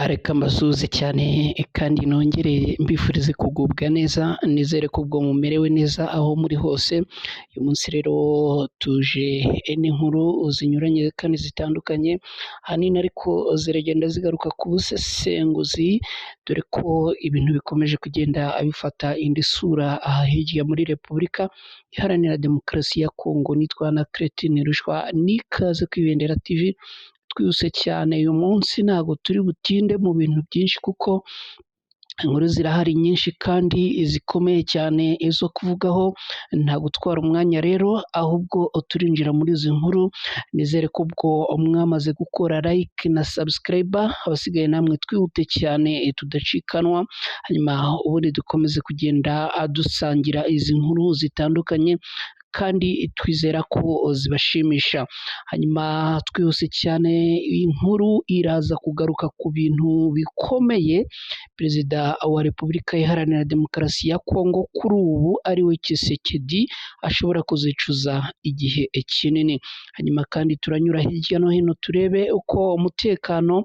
Reka mbasuhuze cyane kandi nongere mbifurize kugubwa neza, nizere ko ubwo mumerewe neza aho muri hose. Uyu munsi rero tuje n'inkuru zinyuranye kandi zitandukanye, ahanini ariko ziragenda zigaruka ku busesenguzi, dore ko ibintu bikomeje kugenda bifata indi sura aha hirya muri Repubulika Iharanira Demokarasi ya Kongo. Nitwa na Cretin Rushwa, n'ikaze ku Ibendera TV. Twihuse cyane uyu munsi ntabwo turi butinde mu bintu byinshi kuko inkuru zirahari nyinshi kandi zikomeye cyane zo kuvugaho, nta gutwara umwanya rero ahubwo turinjira muri izi nkuru. Nizere ko ubwo mwamaze gukora like na subscribe, abasigaye namwe twihute cyane tudacikanwa, hanyuma ubundi dukomeze kugenda dusangira izi nkuru zitandukanye kandi twizera ko zibashimisha. Hanyuma twihuse cyane, iyi nkuru iraza kugaruka ku bintu bikomeye Perezida wa Repubulika Iharanira Demokarasi ya Kongo kuri ubu ari we Tshisekedi ashobora kuzicuza igihe kinini. Hanyuma kandi turanyura hirya no hino turebe uko umutekano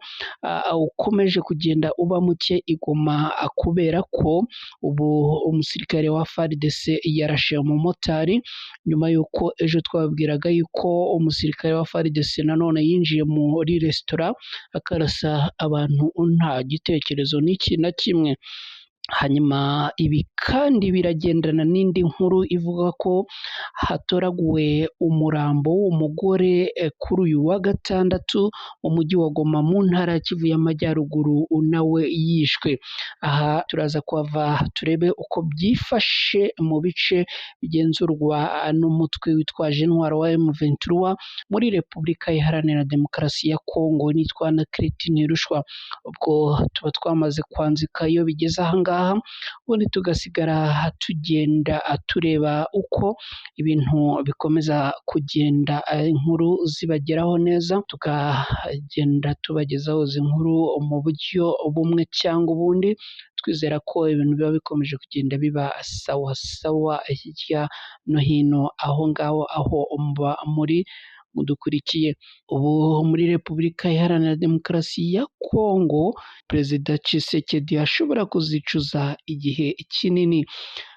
ukomeje kugenda uba muke i Goma, kubera ko ubu umusirikare wa FARDC yarashe umumotari, nyuma y'uko ejo twababwiraga yuko umusirikare wa FARDC nanone yinjiye muri resitora akarasa abantu nta gitekerezo n'iki na kimwe. Hanyuma ibi kandi biragendana n'indi nkuru ivuga ko hatoraguwe umurambo w'umugore kuri uyu wa gatandatu mu mujyi wa Goma mu ntara ya Kivu y'Amajyaruguru, nawe yishwe. Aha turaza kuhava turebe uko byifashe mu bice bigenzurwa n'umutwe witwaje intwaro wa M23 muri Repubulika Iharanira Demokarasi ya Kongo. Nitwa na Cretin Rushwa. Ubwo tuba twamaze kwanzika iyo bigeze ahangaha, ubundi tugasigara tugenda tureba uko ibintu bikomeza kugenda, inkuru zibageraho neza, tukagenda tubagezaho izi nkuru mu buryo bumwe cyangwa ubundi, twizera ko ibintu biba bikomeje kugenda biba sawa sawa hirya no hino aho ngaho aho muba muri mudukurikiye. Ubu muri Repubulika Iharanira Demokarasi ya Kongo, Perezida Tshisekedi ashobora kuzicuza igihe kinini.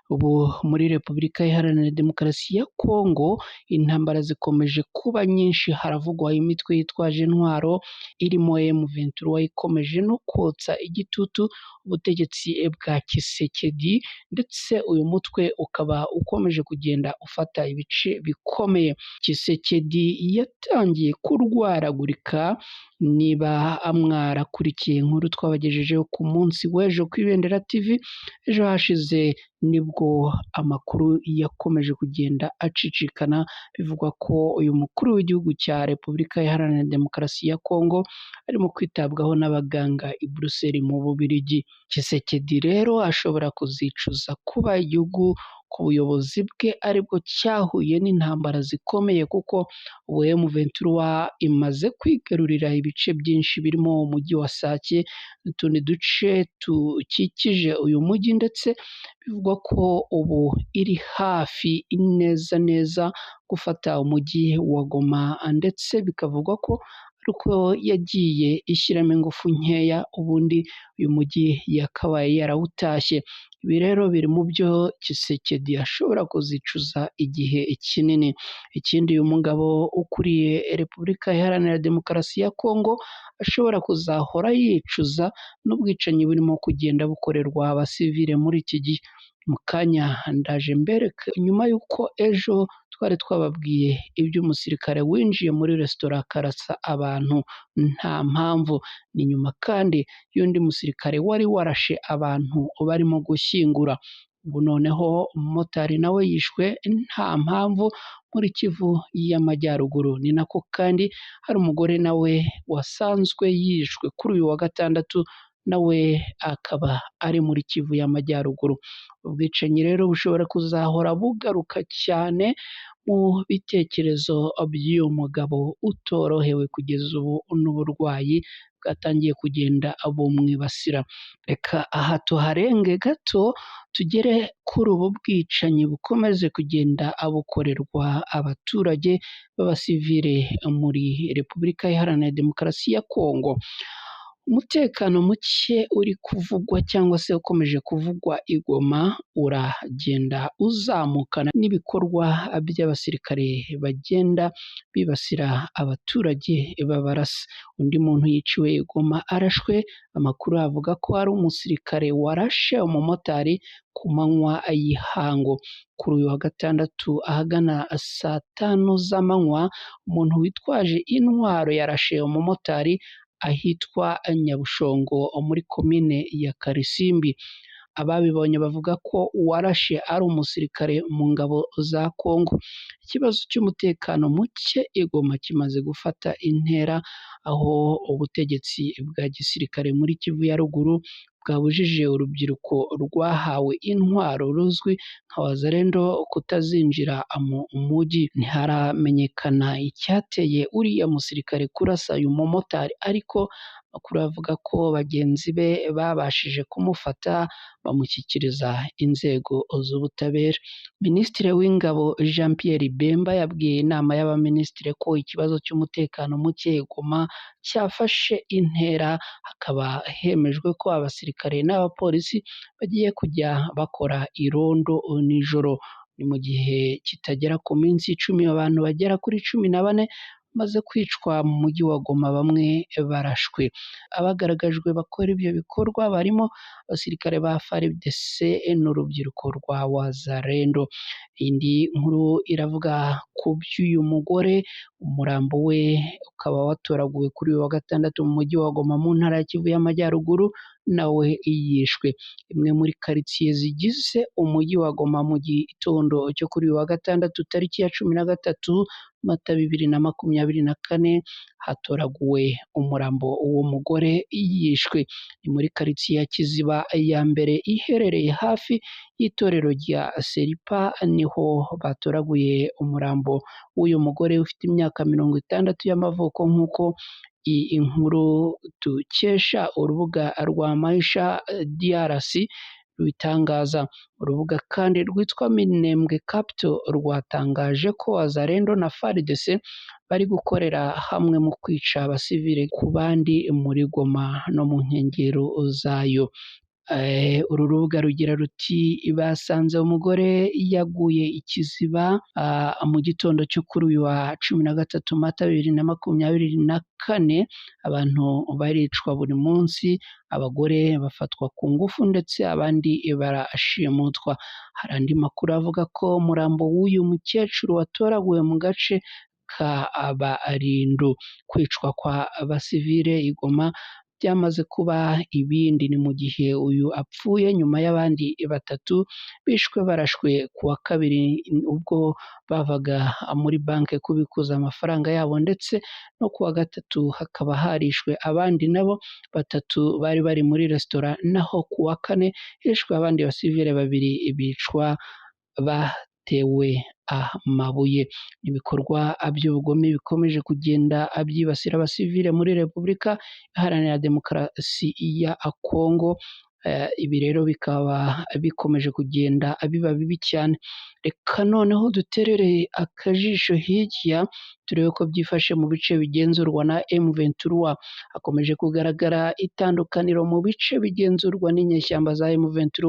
Ubu muri Repubulika Iharanira Demokarasi ya Kongo intambara zikomeje kuba nyinshi, haravugwa imitwe yitwaje intwaro irimo M23 ikomeje no kotsa igitutu ubutegetsi bwa Tshisekedi, ndetse uyu mutwe ukaba ukomeje kugenda ufata ibice bikomeye. Tshisekedi yatangiye kurwaragurika, niba mwarakurikiye inkuru twabagejejeho ku munsi w'ejo ku Ibendera TV ejo hashize, nibwo amakuru yakomeje kugenda acicikana bivugwa ko uyu mukuru w'igihugu cya Repubulika Iharanira Demokarasi ya Kongo arimo kwitabwaho n'abaganga i Buruseli mu Bubiligi. Tshisekedi rero ashobora kuzicuza kuba igihugu ku buyobozi bwe aribwo cyahuye n'intambara zikomeye, kuko ubu M23 imaze kwigarurira ibice byinshi birimo umujyi wa Sake n'utundi duce dukikije uyu mujyi, ndetse bivugwa ko ubu iri hafi neza neza gufata umujyi wa Goma, ndetse bikavugwa ko ariko yagiye ishyiramo ingufu nkeya, ubundi uyu mujyi yakabaye yarawutashye. Ibi rero biri mu byo Tshisekedi ashobora kuzicuza igihe kinini. Ikindi, uyu mugabo ukuriye Repubulika Iharanira Demokarasi ya Kongo ashobora kuzahora yicuza n'ubwicanyi burimo kugenda bukorerwa abasivile muri iki gihe. Mu kanya ndaje mbereka, nyuma y'uko ejo twari twababwiye iby'umusirikare winjiye muri resitora akarasa abantu nta mpamvu, ni nyuma kandi y'undi musirikare wari warashe abantu barimo gushyingura. Ubu noneho umumotari nawe yishwe nta mpamvu muri Kivu y'Amajyaruguru. Ni nako kandi hari umugore nawe wasanzwe yishwe kuri uyu wa gatandatu, nawe akaba ari muri Kivu y'Amajyaruguru. Ubwicanyi rero bushobora kuzahora bugaruka cyane mu bitekerezo by'uyu mugabo utorohewe kugeza ubu n'uburwayi bwatangiye kugenda bumwibasira. Reka aha tuharenge gato tugere kuri ubu bwicanyi bukomeze kugenda bukorerwa abaturage b'abasivile muri Repubulika Iharanira Demokarasi ya Kongo. Umutekano muke uri kuvugwa cyangwa se ukomeje kuvugwa i Goma uragenda uzamukana n'ibikorwa by'abasirikare bagenda bibasira abaturage babarasa. Undi muntu yiciwe i Goma arashwe, amakuru avuga ko ari umusirikare warashe umumotari ku manywa y'ihangu. Kuri uyu wa gatandatu ahagana saa tanu z'amanywa, umuntu witwaje intwaro yarashe umumotari ahitwa Nyabushongo muri komine ya Karisimbi. Ababibonye bavuga ko uwarashe ari umusirikare mu ngabo za Kongo. Ikibazo cy'umutekano muke i Goma kimaze gufata intera, aho ubutegetsi bwa gisirikare muri Kivu ya ruguru bwabujije urubyiruko rwahawe intwaro ruzwi nka wazalendo kutazinjira mu mujyi. Ntiharamenyekana icyateye uriya musirikare kurasa uyu mumotari, ariko amakuru avuga ko bagenzi be babashije kumufata bamushyikiriza inzego z'ubutabera. Minisitiri w'ingabo Jean Pierre Bemba yabwiye inama y'abaminisitiri ko ikibazo cy'umutekano muke i Goma cyafashe intera, hakaba hemejwe ko abasirikare n'abapolisi bagiye kujya bakora irondo nijoro. Ni mu gihe kitagera ku minsi 10 abantu bagera kuri 14 bamaze kwicwa mu mujyi wa Goma, bamwe barashwe. Abagaragajwe bakora ibyo bikorwa barimo abasirikare ba FARDC n'urubyiruko rwa wazalendo. Indi nkuru iravuga ku by'uyu mugore, umurambo we ukaba watoraguwe kuri uyu wa gatandatu mu mujyi wa Goma mu ntara ya Kivu y'Amajyaruguru, nawe yishwe. Imwe muri karitsiye zigize umujyi wa Goma mu gitondo cyo kuri uyu wa gatandatu tariki ya 13 Mata 2024 hatoraguwe umurambo uwo mugore yishwe. Ni muri karitsiye ya Kiziba ya mbere iherereye hafi y'itorero rya Seripa, niho batoraguye umurambo w'uyu mugore ufite imyaka 60 y'amavuko, nk'uko iyi nkuru dukesha urubuga rwa Maisha DRC rubitangaza. Urubuga kandi rwitwa Minembwe Capital rwatangaje ko wazalendo na FARDC bari gukorera hamwe mu kwica abasivile ku bandi muri Goma no mu nkengero zayo. Uru rubuga rugira ruti basanze umugore yaguye ikiziba mu gitondo cyo kuri uyu wa 13 Mata 2024. Abantu baricwa buri munsi, abagore bafatwa ku ngufu ndetse abandi barashimutwa. Hari andi makuru avuga ko umurambo w'uyu mukecuru watoraguwe mu gace ka Abarindu. Kwicwa kwa abasivile i Goma byamaze kuba ibindi, ni mu gihe uyu apfuye nyuma y'abandi 3 bishwe barashwe ku wa kabiri ubwo bavaga muri banki kubikuza amafaranga yabo, ndetse no ku wa gatatu hakaba harishwe abandi nabo 3 bari bari muri resitora, naho ku wa kane hishwe abandi basivile 2 bicwa batewe amabuye. Ibikorwa by'ubugome bikomeje kugenda byibasira abasivile muri Repubulika Iharanira Demokarasi ya Kongo. Ibi rero bikaba bikomeje kugenda biba bibi cyane. Reka noneho duterereye akajisho hirya turebe ko byifashe mu bice bigenzurwa na M23. Hakomeje kugaragara itandukaniro mu bice bigenzurwa n'inyeshyamba za M23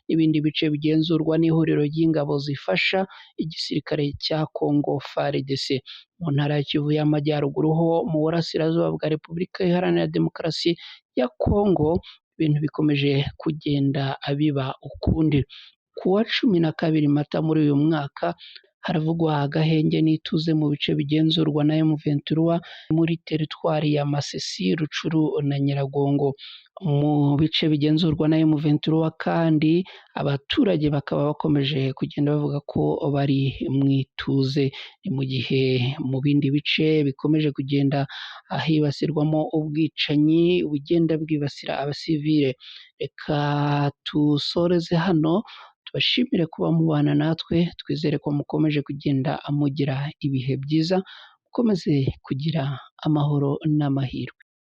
n'ibindi bice bigenzurwa n'ihuriro ry'ingabo zifasha igisirikare cya Kongo FARDC. Mu ntara ya Kivu y'Amajyaruguru ho mu burasirazuba bwa Repubulika Iharanira Demokarasi ya Kongo, ibintu bikomeje kugenda biba ukundi. Ku wa 12 Mata muri uyu mwaka haravugwa agahenge n'ituze mu bice bigenzurwa na M23 muri teritwari ya Masisi, Rucuru na Nyiragongo. Mu bice bigenzurwa na M23 kandi abaturage bakaba bakomeje kugenda bavuga ko bari mu ituze. Ni mu gihe mu bindi bice bikomeje kugenda hibasirwamo ubwicanyi bugenda bwibasira abasivile. Reka tusoreze hano, tubashimire kuba mubana natwe, twizere ko mukomeje kugenda mugira ibihe byiza, mukomeze kugira amahoro n'amahirwe.